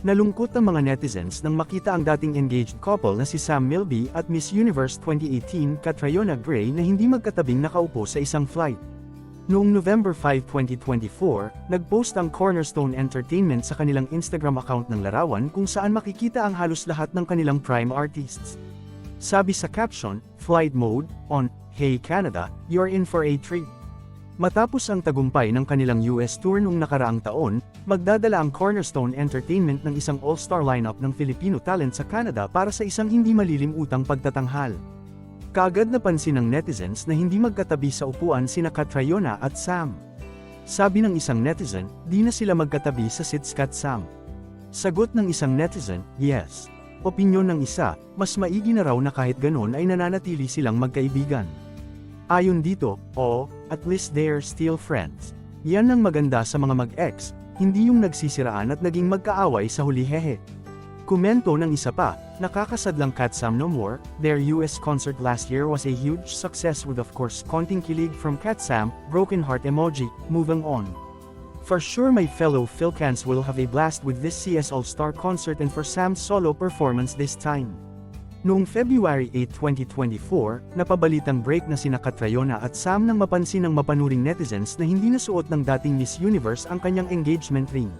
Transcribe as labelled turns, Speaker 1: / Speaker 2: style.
Speaker 1: Nalungkot ang mga netizens nang makita ang dating engaged couple na si Sam Milby at Miss Universe 2018 Catriona Gray na hindi magkatabing nakaupo sa isang flight. Noong November 5, 2024, nagpost ang Cornerstone Entertainment sa kanilang Instagram account ng larawan kung saan makikita ang halos lahat ng kanilang prime artists. Sabi sa caption, "Flight mode, on, hey Canada, you're in for a treat." Matapos ang tagumpay ng kanilang US tour noong nakaraang taon, magdadala ang Cornerstone Entertainment ng isang all-star lineup ng Filipino talent sa Canada para sa isang hindi malilimutang pagtatanghal. Kaagad napansin ng netizens na hindi magkatabi sa upuan sina Catriona at Sam. Sabi ng isang netizen, di na sila magkatabi sa seats kat Sam. Sagot ng isang netizen, yes. Opinyon ng isa, mas maigi na raw na kahit ganon ay nananatili silang magkaibigan. Ayon dito, at least they're still friends. Yan ang maganda sa mga mag-ex, hindi yung nagsisiraan at naging magkaaway sa huli hehe. Komento ng isa pa, nakakasadlang Kat Sam no more, their US concert last year was a huge success with of course konting kilig from Kat Sam, broken heart emoji, moving on. For sure my fellow Philcans will have a blast with this CS All-Star concert and for Sam's solo performance this time. Noong February 8, 2024, napabalitang break na sina Catriona at Sam nang mapansin ng mapanuring netizens na hindi nasuot ng dating Miss Universe ang kanyang engagement ring.